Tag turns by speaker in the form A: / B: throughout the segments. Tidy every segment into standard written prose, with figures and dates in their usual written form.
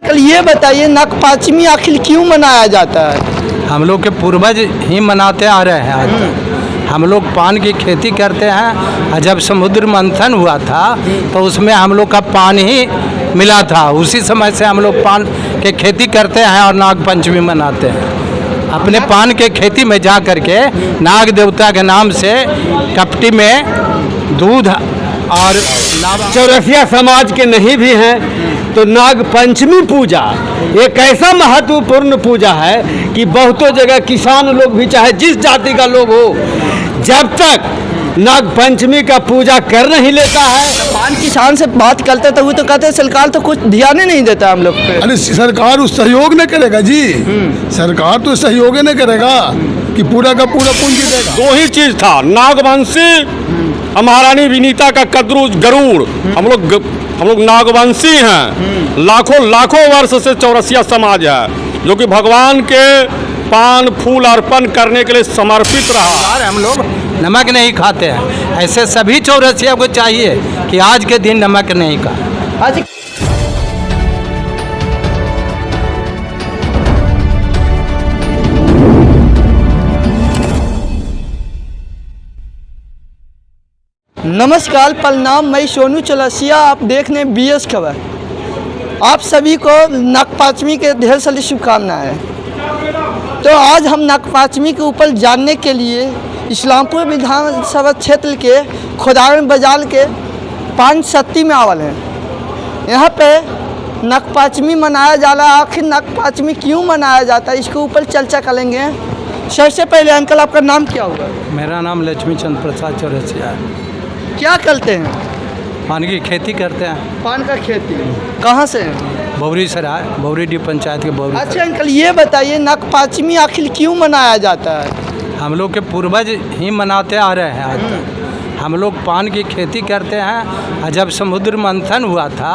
A: कल ये बताइए नागपंचमी आखिर क्यों मनाया जाता है?
B: हम लोग के पूर्वज ही मनाते आ रहे हैं आज तक। हम लोग पान की खेती करते हैं और जब समुद्र मंथन हुआ था तो उसमें हम लोग का पान ही मिला था। उसी समय से हम लोग पान के खेती करते हैं और नागपंचमी मनाते हैं। अपने पान के खेती में जा करके नाग देवता के नाम से कपटी में दूध और
C: चौरसिया समाज के नहीं भी हैं तो नाग पंचमी पूजा एक ऐसा महत्वपूर्ण पूजा है कि बहुतों जगह किसान लोग भी चाहे जिस जाति का लोग हो जब तक नाग पंचमी का पूजा कर नहीं लेता है।
A: पान किसान से बात करते तो वो तो कहते हैं सरकार तो कुछ ध्यान ही नहीं देता हम लोग पे।
D: अरे सरकार उस सहयोग नहीं करेगा जी। सरकार तो सहयोग नहीं करेगा कि पूरा का पूरा पूंजी देगा।
C: दो ही चीज था, नागवंशी महारानी विनीता का कद्रू गरुड़। हम लोग नागवंशी हैं। लाखों वर्ष से चौरसिया समाज है जो कि भगवान के पान फूल अर्पण करने के लिए समर्पित रहा।
B: और हम लोग नमक नहीं खाते हैं। ऐसे सभी चौरसिया को चाहिए कि आज के दिन नमक नहीं खा।
A: आज नमस्कार, प्रणाम। मैं सोनू चौरसिया, आप देख रहे हैं BS खबर। आप सभी को नागपंचमी के ढेर सारी शुभकामनाएं। तो आज हम नागपंचमी के ऊपर जानने के लिए इस्लामपुर विधानसभा क्षेत्र के खोदावरण बाजार के पान सत्ती में आवल हैं। यहाँ पे नागपंचमी मनाया जा रहा है। आखिर नागपंचमी क्यों मनाया जाता है इसके ऊपर चर्चा करेंगे। सबसे पहले अंकल, आपका नाम क्या होगा?
B: मेरा नाम लक्ष्मी चंद्र प्रसाद चौरसिया है।
A: क्या करते हैं?
B: पान की खेती करते हैं।
A: पान का खेती कहाँ से है?
B: बौरी सराय, बौरी डी पंचायत के बौरी।
A: अच्छा अंकल, ये बताइए नागपंचमी आखिर क्यों मनाया जाता है?
B: हम लोग के पूर्वज ही मनाते आ रहे हैं आज तक। हम लोग पान की खेती करते हैं और जब समुद्र मंथन हुआ था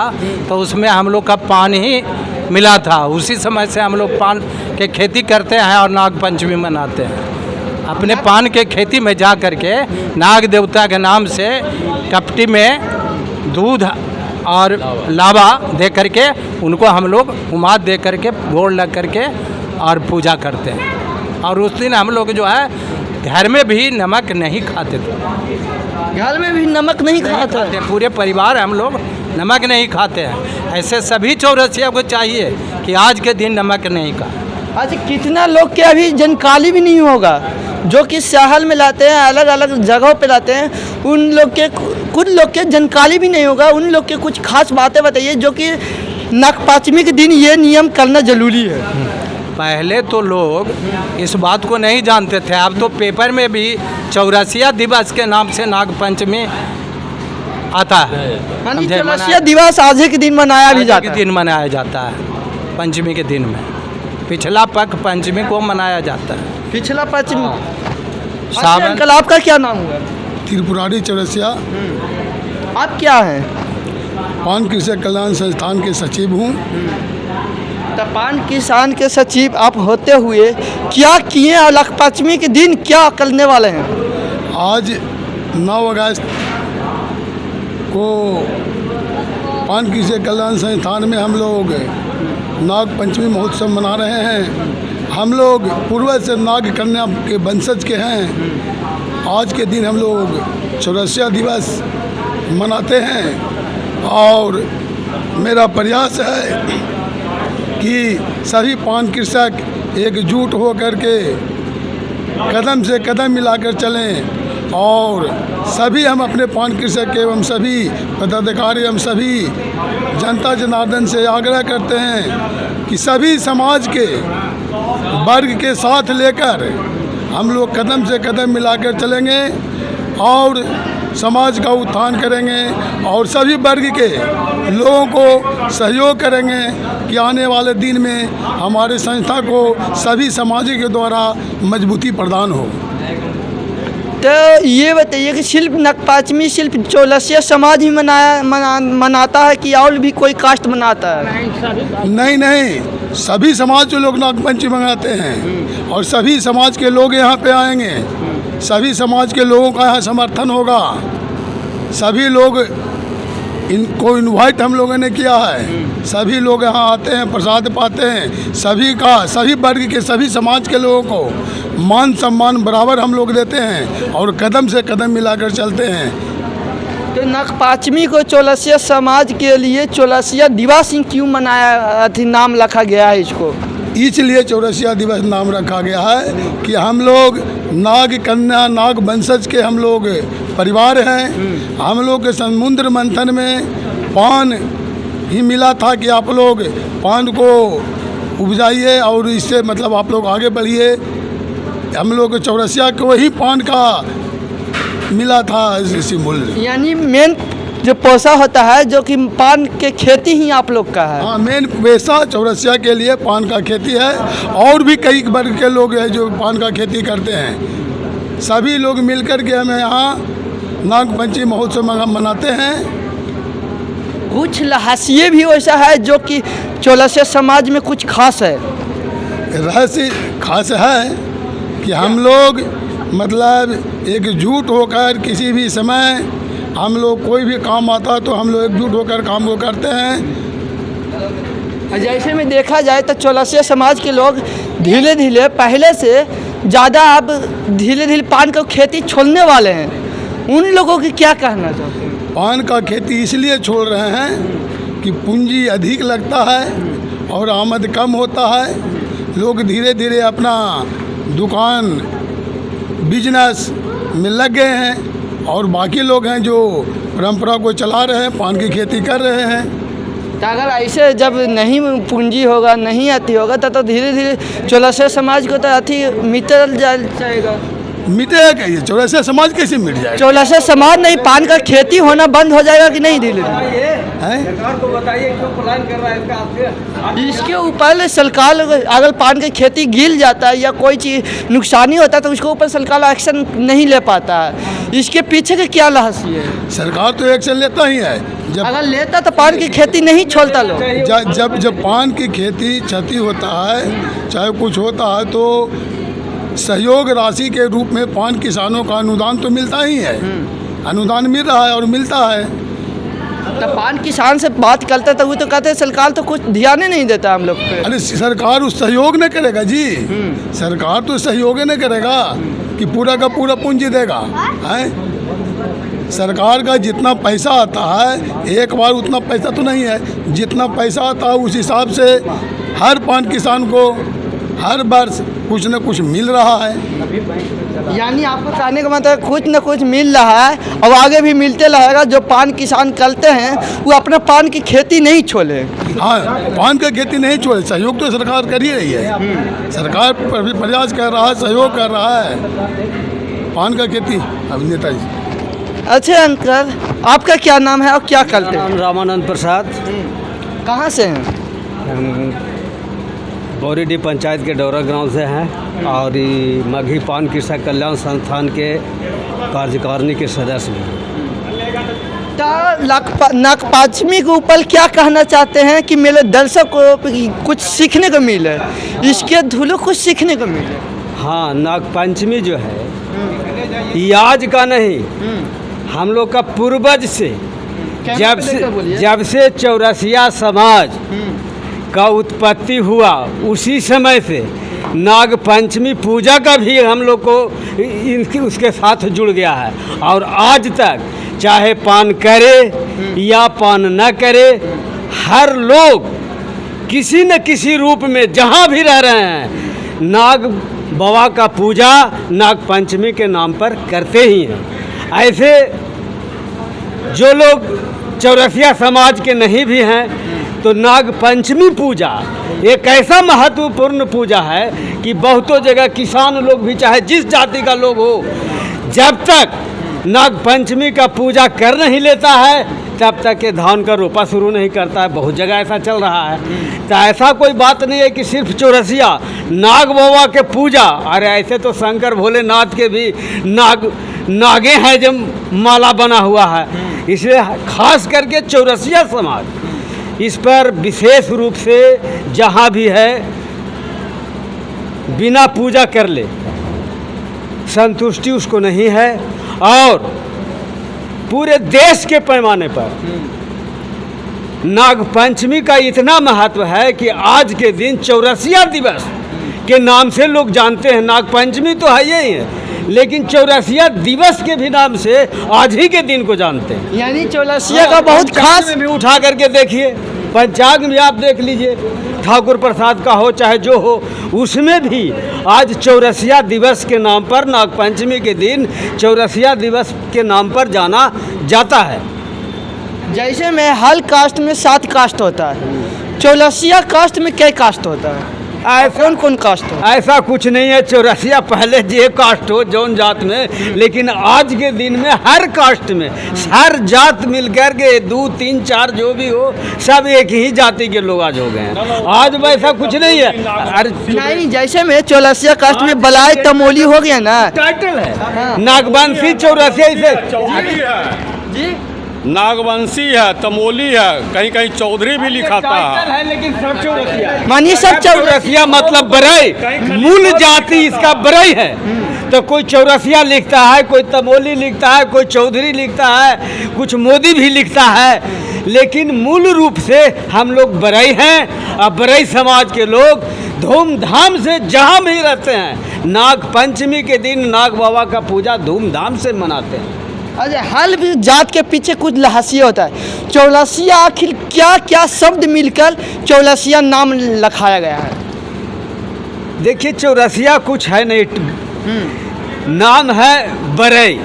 B: तो उसमें हम लोग का पान ही मिला था। उसी समय से हम लोग पान के खेती करते हैं और नागपंचमी मनाते हैं। अपने पान के खेती में जा करके नाग देवता के नाम से कपटी में दूध और लावा दे करके उनको हम लोग हुमाद दे करके गोड़ लग करके और पूजा करते हैं। और उस दिन हम लोग जो है घर में भी नमक नहीं खाते थे।
A: घर में भी नमक नहीं खाता है?
B: पूरे परिवार हम लोग नमक नहीं खाते हैं। ऐसे सभी चौरसिया को चाहिए कि आज के दिन नमक नहीं खा।
A: आज कितना लोग के अभी जानकारी भी नहीं होगा जो कि शहर में लाते हैं, अलग अलग जगहों पे लाते हैं। उन लोग के कुछ लोग के जानकारी भी नहीं होगा। उन लोग के कुछ खास बातें बताइए जो कि नागपंचमी के दिन ये नियम करना जरूरी है।
B: पहले तो लोग इस बात को नहीं जानते थे। अब तो पेपर में भी चौरसिया दिवस के नाम से नागपंचमी आता है।
A: चौरसिया दिवस आज के दिन मनाया भी जाता है।
B: दिन मनाया जाता है पंचमी के दिन में। पिछला पक्ष पंचमी को मनाया जाता है।
A: पिछला पंचमी।
B: सावन।
A: अंकल, आपका क्या नाम हुआ?
D: त्रिपुरारी चौरसिया,
A: आप क्या हैं?
D: पान कृषि कल्याण संस्थान के सचिव हूँ।
A: तो पान किसान के सचिव आप होते हुए क्या किए और नागपंचमी के दिन क्या करने वाले हैं?
D: आज 9 अगस्त को पान कृषि कल्याण संस्थान में हम लोग नाग पंचमी महोत्सव मना रहे हैं। हम लोग पूर्वज से नाग कन्या के वंशज के हैं। आज के दिन हम लोग चौरसिया दिवस मनाते हैं और मेरा प्रयास है कि सभी पान कृषक एकजुट हो करके कदम से कदम मिलाकर चलें और सभी हम अपने पान कृषक एवं सभी पदाधिकारी एवं सभी जनता जनार्दन से आग्रह करते हैं कि सभी समाज के वर्ग के साथ लेकर हम लोग कदम से कदम मिलाकर चलेंगे और समाज का उत्थान करेंगे और सभी वर्ग के लोगों को सहयोग करेंगे कि आने वाले दिन में हमारे संस्था को सभी समाज के द्वारा मजबूती प्रदान हो।
A: तो ये बताइए कि सिर्फ नागपंचमी सिर्फ चौरसिया समाज ही मनाता है कि और भी कोई कास्ट मनाता है?
D: नहीं, सभी समाज के लोग नागपंचमी मनाते हैं और सभी समाज के लोग यहाँ पे आएंगे। सभी समाज के लोगों का यहाँ समर्थन होगा। सभी लोग इनको इनवाइट हम लोगों ने किया है। सभी लोग यहाँ आते हैं, प्रसाद पाते हैं। सभी वर्ग के, सभी समाज के लोगों को मान सम्मान बराबर हम लोग देते हैं और कदम से कदम मिलाकर चलते हैं।
A: तो नागपांचमी को चौरसिया समाज के लिए चौरसिया दिवस क्यों मनाया, नाम रखा गया है इसको?
D: इसलिए चौरसिया दिवस नाम रखा गया है कि हम लोग नाग कन्या, नाग वंशज के हम लोग परिवार हैं। हम लोग के समुद्र मंथन में पान ही मिला था कि आप लोग पान को उपजाइए और इससे मतलब आप लोग आगे बढ़िए। हम लोग चौरसिया को ही पान का मिला था इसी मूल्य।
A: यानी मेन जो पैसा होता है जो कि पान के खेती ही आप लोग का है।
D: हाँ, मेन पैसा चौरसिया के लिए पान का खेती है। और भी कई वर्ग के लोग हैं जो पान का खेती करते हैं। सभी लोग मिलकर के हमें यहाँ नागपंचमी महोत्सव मनाते हैं।
A: कुछ रहस्य भी वैसा है जो कि चौरसिया समाज में कुछ खास है।
D: रहस्य खास है कि हम लोग मतलब एकजुट होकर किसी भी समय हम लोग कोई भी काम आता तो हम लोग एकजुट होकर काम को करते हैं।
A: जैसे में देखा जाए तो चौरसिया समाज के लोग धीरे धीरे पहले से ज़्यादा अब धीरे धीरे पान का खेती छोड़ने वाले हैं। उन लोगों की क्या कहना चाहते हैं?
D: पान का खेती इसलिए छोड़ रहे हैं कि पूंजी अधिक लगता है और आमद कम होता है। लोग धीरे धीरे अपना दुकान बिजनेस में लग गए हैं और बाकी लोग हैं जो परंपरा को चला रहे हैं, पान की खेती कर रहे हैं।
A: तो अगर ऐसे जब नहीं पूंजी होगा, नहीं अति होगा तो धीरे धीरे चौरसिया समाज को तो अति मिटल जाएगा।
D: मिटेगा कैसे? चौरसिया समाज कैसे मिट जाएगा?
A: चौरसिया समाज नहीं, पान का खेती होना बंद हो जाएगा कि नहीं धीरे धीरे?
C: सरकार को बताइए क्यों प्लान कर रहा है इसका आपसे?
A: इसके ऊपर सरकार अगर पान की खेती गिर जाता है या कोई चीज़ नुकसानी होता है तो उसके ऊपर सरकार एक्शन नहीं ले पाता है। इसके पीछे का क्या रहस्य है?
D: सरकार तो एक्शन लेता ही है।
A: अगर लेता तो पान की खेती नहीं छोड़ता लोग।
D: जब पान की खेती क्षति होता है, चाहे कुछ होता है, तो सहयोग राशि के रूप में पान किसानों का अनुदान तो मिलता ही है। अनुदान मिल रहा है और मिलता है।
A: तो पान किसान से बात करता तो वो तो कहते हैं सरकार तो कुछ ध्यान ही नहीं देता हम लोग पे।
D: अरे सरकार उस सहयोग नहीं करेगा जी। सरकार तो सहयोग नहीं करेगा कि पूरा का पूरा पूंजी देगा है। सरकार का जितना पैसा आता है एक बार उतना पैसा तो नहीं है। जितना पैसा आता है उस हिसाब से हर पान किसान को हर वर्ष कुछ न कुछ मिल रहा है।
A: यानी आपको कहने का मतलब कुछ न कुछ मिल रहा है और आगे भी मिलते रहेगा। जो पान किसान करते हैं वो अपना पान की खेती नहीं छोड़े।
D: हाँ, पान का खेती नहीं छोड़े। सहयोग तो सरकार कर ही रही है। सरकार प्रयास कर रहा है, सहयोग कर रहा है पान का खेती। अब नेताजी।
A: अच्छा अंकल, आपका क्या नाम है और क्या करते हैं?
C: रामानंद प्रसाद।
A: कहाँ से हैं?
C: हम बोरीडी पंचायत के डोरा गांव से हैं और ये मघी पान कृषक कल्याण संस्थान के कार्यकारिणी के सदस्य हैं।
A: तो नागपंचमी के ऊपर क्या कहना चाहते हैं कि मेरे दर्शक को कुछ सीखने को मिले, इसके धुलो कुछ सीखने को मिले?
C: हाँ, नागपंचमी जो है ये आज का नहीं, हम लोग का पूर्वज से जब से चौरसिया समाज का उत्पत्ति हुआ उसी समय से नागपंचमी पूजा का भी हम लोग को उसके साथ जुड़ गया है। और आज तक चाहे पान करे या पान न करे, हर लोग किसी न किसी रूप में जहाँ भी रह रहे हैं नाग बाबा का पूजा नागपंचमी के नाम पर करते ही हैं। ऐसे जो लोग चौरसिया समाज के नहीं भी हैं तो नागपंचमी पूजा एक ऐसा महत्वपूर्ण पूजा है कि बहुतों जगह किसान लोग भी, चाहे जिस जाति का लोग हो, जब तक नागपंचमी का पूजा कर नहीं लेता है तब तक ये धान का रोपा शुरू नहीं करता है। बहुत जगह ऐसा चल रहा है। तो ऐसा कोई बात नहीं है कि सिर्फ चौरसिया नाग बाबा के पूजा, अरे ऐसे तो शंकर भोलेनाथ के भी नागे हैं जब माला बना हुआ है। इसलिए खास करके चौरसिया समाज इस पर विशेष रूप से जहाँ भी है बिना पूजा कर ले संतुष्टि उसको नहीं है। और पूरे देश के पैमाने पर नाग पंचमी का इतना महत्व है कि आज के दिन चौरसिया दिवस के नाम से लोग जानते हैं। नाग पंचमी तो है ही है, लेकिन चौरसिया दिवस के भी नाम से आज ही के दिन को जानते हैं।
A: यानी चौरसिया का बहुत खास
C: में भी उठा करके देखिए, पंचांग भी आप देख लीजिए, ठाकुर प्रसाद का हो चाहे जो हो, उसमें भी आज चौरसिया दिवस के नाम पर, नाग पंचमी के दिन चौरसिया दिवस के नाम पर जाना जाता है।
A: जैसे में हर कास्ट में 7 कास्ट होता है, चौरसिया कास्ट में क्या कास्ट होता है? कौन कौन कास्ट हो?
C: ऐसा कुछ नहीं है, चौरसिया पहले जे कास्ट हो जौन जात में, लेकिन आज के दिन में हर कास्ट में हर जात मिलकर के 2, 3, 4 जो भी हो, सब एक ही जाति के लोग आज हो गए हैं। आज वैसा कुछ नहीं है।
A: नहीं, जैसे में चौरसिया कास्ट में बलाई तमोली हो गया ना,
C: टाइटल है नागवंशी चौरसिया, इसे
A: जी
E: नागवंशी है, तमोली है, कहीं कहीं चौधरी भी लिखाता है।
C: है, लेकिन सब चौरसिया है।
A: मानिए सब
C: चौरसिया मतलब बरई, मूल जाति इसका बरई है। तो कोई चौरसिया लिखता है, कोई तमोली लिखता है, कोई चौधरी लिखता है, कुछ मोदी भी लिखता है, लेकिन मूल रूप से हम लोग बरई हैं। और बरई समाज के लोग धूमधाम से जहाँ भी रहते हैं, नाग पंचमी के दिन नाग बाबा का पूजा धूमधाम से मनाते हैं।
A: अरे हर भी जात के पीछे कुछ रहस्य होता है। चौरसिया आखिर क्या क्या शब्द मिलकर चौरसिया नाम रखाया गया है?
C: देखिए, चौरसिया कुछ है नहीं, नाम है बरई।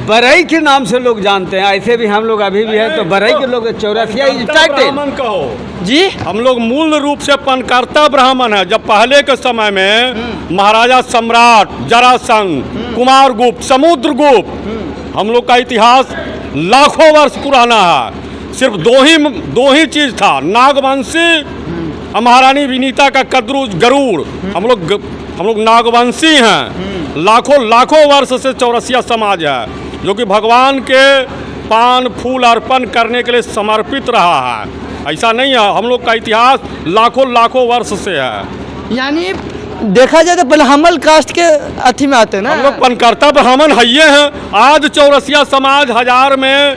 C: बरई के नाम से लोग जानते हैं। ऐसे भी हम लोग अभी भी है तो बरई के लोग चौरसिया टाइटल।
E: ब्राह्मण कहो
A: जी,
E: हम लोग मूल रूप से पनकर्ता ब्राह्मण है। जब पहले के समय में महाराजा सम्राट जरासंध, कुमारगुप्त, समुद्रगुप्त, हम लोग का इतिहास लाखों वर्ष पुराना है। सिर्फ दो ही चीज था, नागवंशी और महारानी विनीता का कद्रुज गरुड़। हम लोग नागवंशी हैं। लाखों वर्ष से चौरसिया समाज है जो कि भगवान के पान फूल अर्पण करने के लिए समर्पित रहा है। ऐसा नहीं है, हम लोग का इतिहास लाखों वर्ष से है।
A: यानी देखा जाए तो ब्राह्मण कास्ट के अथी में आते हैं ना,
E: हम लोग पनकर्ता ब्राह्मण हइये हैं। आज चौरसिया समाज 1000 में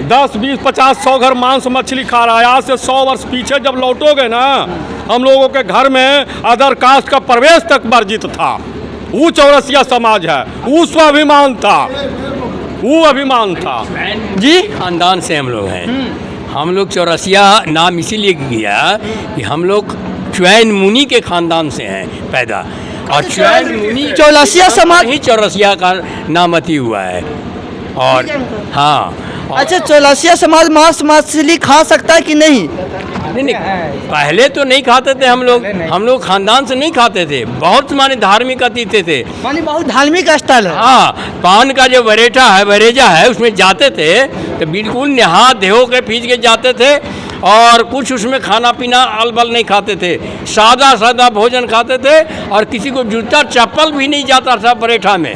E: 10, 20, 50, 100 घर मांस मछली खा रहा है। आज से 100 वर्ष पीछे जब लौटोगे ना, हम लोगों के घर में अदर कास्ट का प्रवेश तक वर्जित था। वो चौरसिया समाज है, वो स्वाभिमान था, वो अभिमान था।
A: जी
F: खानदान से हम लोग हैं। हम लोग चौरसिया नाम इसीलिए किया कि हम लोग च्वैन मुनि के खानदान से हैं पैदा, और च्वैन मुनि
A: चौरसिया समाज
F: ही चौरसिया का नाम अति हुआ है। और हाँ,
A: अच्छा, चौरसिया समाज मांस मछली खा सकता है कि नहीं?
F: नहीं, पहले तो नहीं खाते थे हम लोग खानदान से नहीं खाते थे। बहुत माने धार्मिक अतिथि थे,
A: मानी बहुत धार्मिक स्थल है।
F: हाँ, पान का जो बरेजा है उसमें जाते थे तो बिल्कुल नहा धो के पीछ के जाते थे, और कुछ उसमें खाना पीना अलबल नहीं खाते थे, सादा भोजन खाते थे, और किसी को जूता चप्पल भी नहीं जाता था बरेठा में।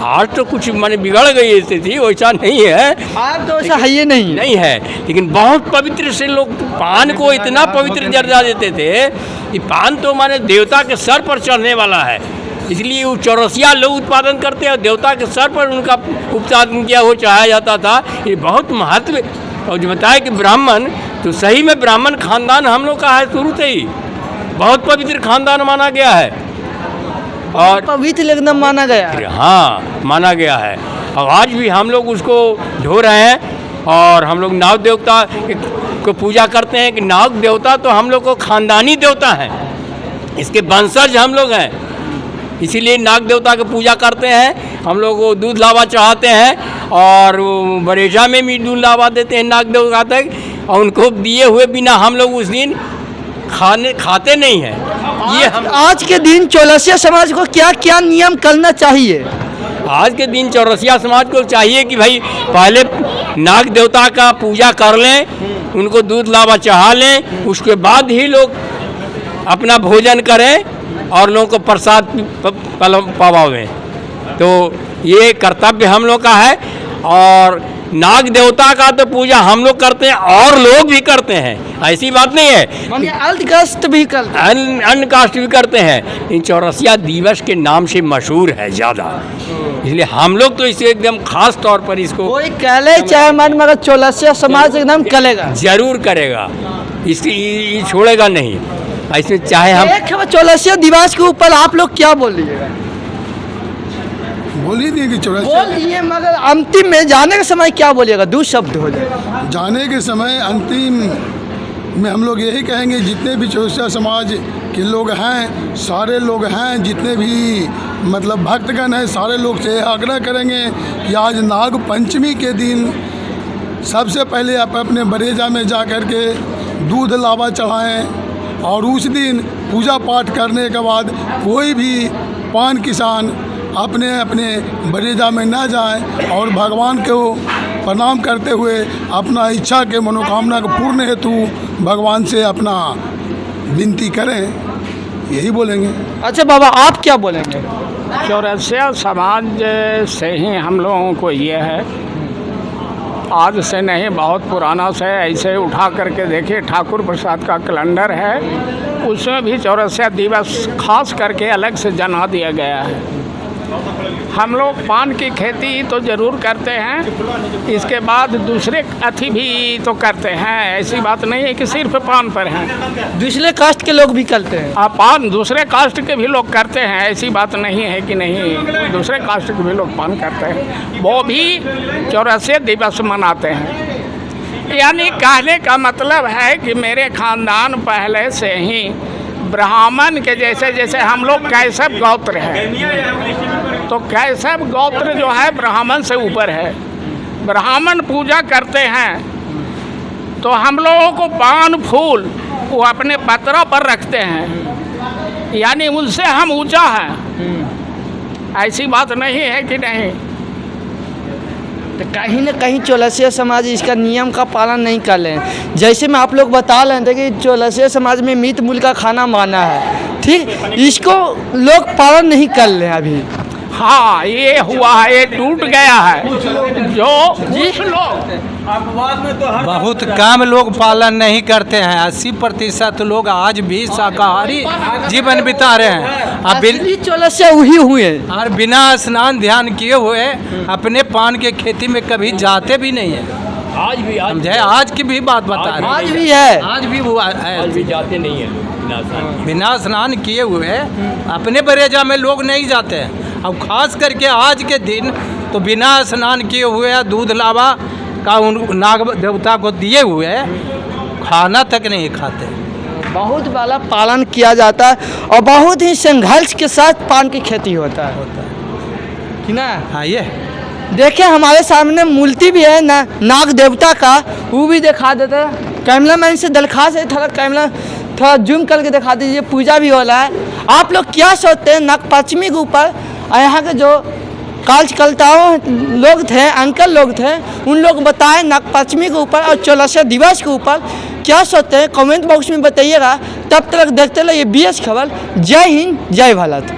F: आज तो कुछ माने बिगड़ गई स्थिति, वैसा नहीं है।
A: आज तो ऐसा है ही नहीं
F: है, लेकिन बहुत पवित्र से लोग पान को इतना पवित्र दर्जा देते थे कि पान तो माने देवता के सर पर चढ़ने वाला है, इसलिए वो चौरसिया लोग उत्पादन करते हैं और देवता के सर पर उनका उत्पादन किया हो चढ़ाया जाता था। ये बहुत महत्व। और जो बताया कि ब्राह्मण, तो सही में ब्राह्मण खानदान हम लोग का है, शुरू से ही बहुत पवित्र खानदान माना गया है, और
A: पवित्र एकदम माना गया है।
F: हाँ, माना गया है। और आज भी हम लोग उसको ढो रहे हैं, और हम लोग नाग देवता को पूजा करते हैं कि नाग देवता तो हम लोग को खानदानी देवता हैं, इसके वंशज हम लोग हैं, इसीलिए नाग देवता की पूजा करते हैं। हम लोग को दूध लावा चढ़ाते हैं, और बरेजा में भी दूध लावा देते हैं नाग देवता तक, और उनको दिए हुए बिना हम लोग उस दिन खाते नहीं हैं। ये हम
A: आज के दिन चौरसिया समाज को क्या क्या नियम करना चाहिए?
F: आज के दिन चौरसिया समाज को चाहिए कि भाई पहले नाग देवता का पूजा कर लें, उनको दूध लावा चढ़ा लें, उसके बाद ही लोग अपना भोजन करें और लोगों को प्रसाद पावावें। तो ये कर्तव्य हम लोग का है। और नाग देवता का तो पूजा हम लोग करते हैं और लोग भी करते हैं, ऐसी बात नहीं है।
A: मानिए अल्प कास्ट भी करते हैं।
F: अन्य कास्ट भी करते हैं। इन चौरसिया दिवस के नाम से मशहूर है ज़्यादा, इसलिए हम लोग तो इसे एकदम खास तौर पर इसको
A: कोई कहले चाहे मन मगर चौरसिया समाज एकदम करेगा,
F: जरूर करेगा, इसकी छोड़ेगा नहीं। ऐसे चाहे हम
A: एक चौरसिया दिवस के ऊपर आप लोग क्या बोल लीजिएगा?
D: बोल ही दिए कि
A: बोल
D: चौरासी
A: दिए मगर अंतिम में जाने के समय क्या बोलिएगा? 2 शब्द हो जाए।
D: जाने के समय अंतिम में हम लोग यही कहेंगे, जितने भी चौरसिया समाज के लोग हैं, सारे लोग हैं, जितने भी मतलब भक्तगण हैं, सारे लोग से आग्रह करेंगे कि आज नाग पंचमी के दिन सबसे पहले आप अपने बरेजा में जा कर के दूध लावा चढ़ाएं और उस दिन पूजा पाठ करने के बाद कोई भी पान किसान अपने अपने बरेजा में ना जाएं और भगवान को प्रणाम करते हुए अपना इच्छा के मनोकामना को पूर्ण हेतु भगवान से अपना विनती करें, यही बोलेंगे।
A: अच्छा बाबा आप क्या बोलेंगे?
G: चौरसिया समाज से ही हम लोगों को ये है, आज से नहीं बहुत पुराना से ऐसे उठा करके देखिए, ठाकुर प्रसाद का कैलेंडर है, उसमें भी चौरसिया दिवस खास करके अलग से जना दिया गया है। हम लोग पान की खेती तो ज़रूर करते हैं, इसके बाद दूसरे अथी भी तो करते हैं, ऐसी बात नहीं है कि सिर्फ पान पर हैं।
A: दूसरे कास्ट के लोग भी करते हैं।
G: पान दूसरे कास्ट के भी लोग करते हैं, ऐसी बात नहीं है कि नहीं, दूसरे कास्ट के भी लोग पान करते हैं, वो भी चौरसिया दिवस मनाते हैं। यानी कहने का मतलब है कि मेरे ख़ानदान पहले से ही ब्राह्मण के जैसे, जैसे हम लोग कैसव गोत्र है, तो कैसव गोत्र जो है ब्राह्मण से ऊपर है। ब्राह्मण पूजा करते हैं तो हम लोगों को पान फूल वो अपने पत्रों पर रखते हैं, यानी उनसे हम ऊंचा हैं, ऐसी बात नहीं है कि नहीं।
A: तो कहीं ना कहीं चौरसिया समाज इसका नियम का पालन नहीं कर रहे हैं। जैसे मैं आप लोग बता रहे थे कि चौरसिया समाज में मीट मूल का खाना माना है, ठीक, इसको लोग पालन नहीं कर रहे हैं अभी।
G: हाँ ये हुआ है, ये टूट गया है। जो जिस लोग
B: बहुत कम लोग पालन नहीं करते हैं, 80% लोग आज भी शाकाहारी जीवन बिता रहे हैं। अब
A: असली चौरसिया वही हुए
B: और बिना स्नान ध्यान किए हुए अपने पान के खेती में कभी जाते भी नहीं है।
F: आज भी
B: समझे, आज की भी बात बता रहे हैं।
A: आज भी है।
B: आज भी हुआ है,
F: आज भी जाते नहीं है लोग
B: बिना स्नान किए हुए अपने बरेजा में लोग नहीं जाते हैं। अब खास करके आज के दिन तो बिना स्नान किए हुए दूध लावा का उन नाग देवता को दिए हुए खाना तक नहीं खाते।
A: बहुत वाला पालन किया जाता है और बहुत ही संघर्ष के साथ पान की खेती होता है कि ना।
B: हाँ, ये
A: देखिए हमारे सामने मूर्ति भी है ना नाग देवता का, वो भी दिखा देता है। कैमरा मैन से दरखास्त है, थोड़ा कैमरा थोड़ा जूम करके दिखा दीजिए। पूजा भी हो रहा है। आप लोग क्या सोचते हैं नाग पंचमी के ऊपर? यहाँ के जो कार्यकर्ताओं लोग थे, अंकल लोग थे, उन लोग बताएं नाग पंचमी के ऊपर और चौरसिया दिवस के ऊपर क्या सोचते हैं, कमेंट बॉक्स में बताइएगा। तब तक देखते रहिए BS खबर। जय हिंद, जय भारत।